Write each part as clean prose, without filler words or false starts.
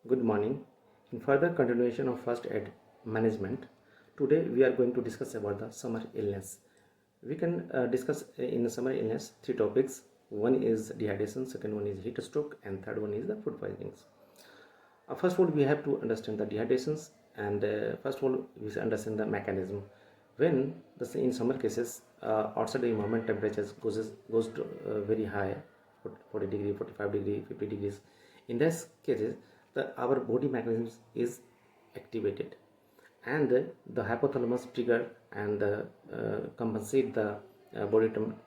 Good morning. In further continuation of first aid management, today we are going to discuss about the summer illness. We can discuss in the summer illness three topics. One is dehydration, second one is heat stroke, and third one is the food poisonings. First of all, we have to understand the dehydrations, and first of all, we should understand the mechanism. When in summer cases, outside the environment temperatures goes to very high, 40 degree, 45 degree, 50 degrees. In this cases, our body mechanism is activated, and the hypothalamus trigger and compensate the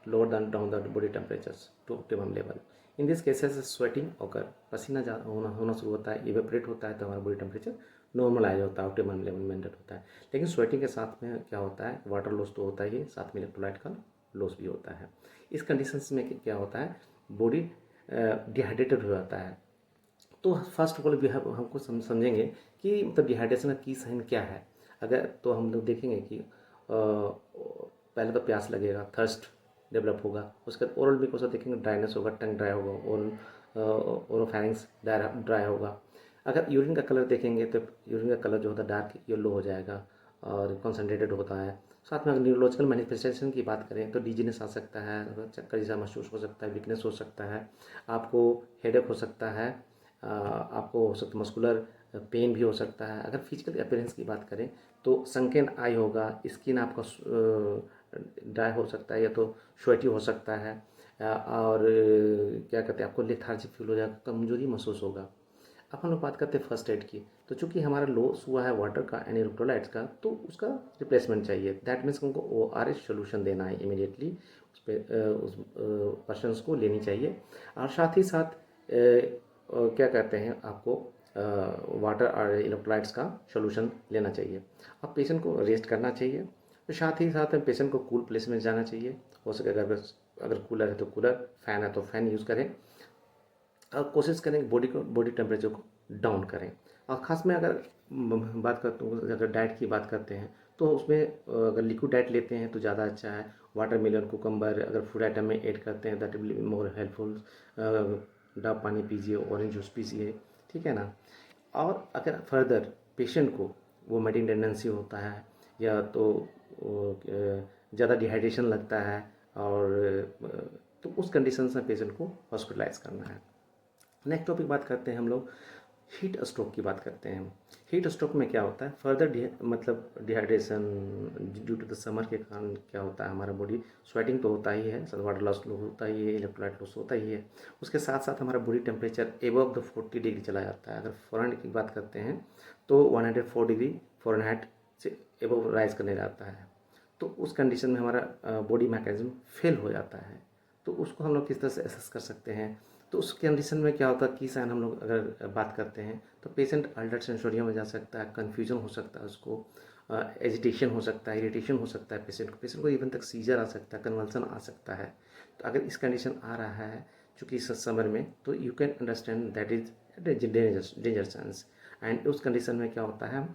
lower down the body temperatures to optimum level. In this cases sweating occur, पसीना होना शुरू होता है, evaporate होता है, तो हमारा body temperature normalise होता है, ऑप्टिमम लेवल मेंटेन होता है. लेकिन स्वेटिंग के साथ में क्या होता है, वाटर लॉस तो होता ही है, साथ में इलेक्ट्रोलाइट का लॉस भी होता है. इस कंडीशंस में क्या होता है, बॉडी डिहाइड्रेटेड हो जाता है. तो फर्स्ट ऑफ ऑल हमको समझेंगे कि मतलब डिहाइड्रेशन का की साइन क्या है. अगर तो हम लोग देखेंगे कि पहले तो प्यास लगेगा, थर्स्ट डेवलप होगा. उसके बाद ओरल म्यूकोसा देखेंगे, ड्राइनेस होगा, टंग ड्राई होगा, ओरोफैरिंग्स ड्राई होगा. अगर यूरिन का कलर देखेंगे तो यूरिन का कलर जो होता है डार्क येलो हो जाएगा और कॉन्सेंट्रेटेड होता है. साथ में अगर न्यूरोलॉजिकल मैनिफेस्टेशन की बात करें तो डिजीनेस आ सकता है, चक्कर जैसा महसूस हो सकता है, वीकनेस हो सकता है, आपको हेडेक हो सकता है, आपको हो सकता मस्कुलर पेन भी हो सकता है. अगर फिजिकल अपीयरेंस की बात करें तो संकेन आई होगा, स्किन आपका ड्राई हो सकता है या तो स्वेटी हो सकता है, और क्या कहते हैं, आपको लेथार्जिक फील हो जाएगा, कमजोरी महसूस होगा. अब हम लोग बात करते हैं फर्स्ट एड की. तो चूंकि हमारा लॉस हुआ है वाटर का एंड इलेक्ट्रोलाइट्स का, तो उसका रिप्लेसमेंट चाहिए. दैट मीन्स हमको ORS सोल्यूशन देना है इमीडिएटली, उस पर्सन को लेनी चाहिए. और साथ ही साथ क्या कहते हैं, आपको वाटर और इलेक्ट्रोलाइट्स का सोल्यूशन लेना चाहिए. अब पेशेंट को रेस्ट करना चाहिए. तो साथ ही साथ पेशेंट को कूल प्लेस में जाना चाहिए. हो सके अगर कूलर है तो कूलर, फैन है तो फैन यूज़ करें. और कोशिश करें बॉडी टेम्परेचर को डाउन करें. और ख़ास में अगर बात करते हूँ, अगर डाइट की बात करते हैं तो उसमें अगर लिक्विड डाइट लेते हैं तो ज़्यादा अच्छा है. वाटरमेलन, कुकम्बर अगर फूड आइटम में ऐड करते हैं that will be more helpful. डाब पानी पीजिए, ऑरेंज जूस पीजिए, ठीक है ना. और अगर फर्दर पेशेंट को वो मेडिंग टेंडेंसी होता है या तो ज़्यादा डिहाइड्रेशन लगता है, और तो उस कंडीशन में पेशेंट को हॉस्पिटलाइज करना है. नेक्स्ट टॉपिक बात करते हैं हम लोग, हीट स्ट्रोक की बात करते हैं. हीट स्ट्रोक में क्या होता है, फर्दर मतलब dehydration due to the summer के कारण क्या होता है, हमारा बॉडी स्वेटिंग तो होता ही है, वाटर लॉस होता ही है, इलेक्ट्रोलाइट लॉस होता ही है. उसके साथ साथ हमारा body temperature above the 40 degree चला जाता है. अगर फ़ॉरेनहाइट की बात करते हैं तो 104 डिग्री फ़ॉरेनहाइट से एबव राइज करने जाता है. तो उस कंडीशन में हमारा बॉडी मैकेनिज्म फेल हो जाता है. तो उसको हम लोग किस तरह से एसेस कर सकते हैं. तो उस कंडीशन में क्या होता है कि साइन हम लोग अगर बात करते हैं तो पेशेंट अल्टर्ड सेंसोरियम में जा सकता है, कन्फ्यूजन हो सकता है, उसको एजिटेशन हो सकता है, इरिटेशन हो सकता है, पेशेंट को इवन तक सीजर आ सकता है, कन्वल्सन आ सकता है. तो अगर इस कंडीशन आ रहा है चूँकि इस समर में, तो you can understand that is danger chance. And उस कंडीशन में क्या होता है,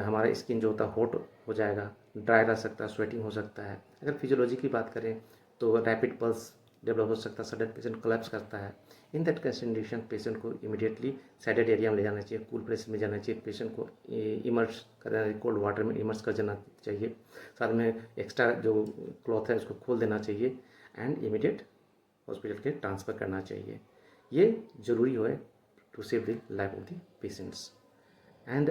हमारा स्किन जो होता है हॉट हो जाएगा, ड्राई रह सकता है, स्वेटिंग हो सकता है. अगर फिजियोलॉजी की बात करें तो रैपिड पल्स डेवलप हो सकता है, सडन पेशेंट कोलैप्स करता है. इन दैट कंडीशन पेशेंट को इमीडिएटली साइडेड एरिया में ले जाना चाहिए, कूल प्लेस में जाना चाहिए. पेशेंट को इमर्स करना, कोल्ड वाटर में इमर्स कर जाना चाहिए. साथ में एक्स्ट्रा जो क्लॉथ है उसको खोल देना चाहिए एंड इमीडिएट हॉस्पिटल के ट्रांसफ़र करना चाहिए. ये ज़रूरी है to save the life of the patients. And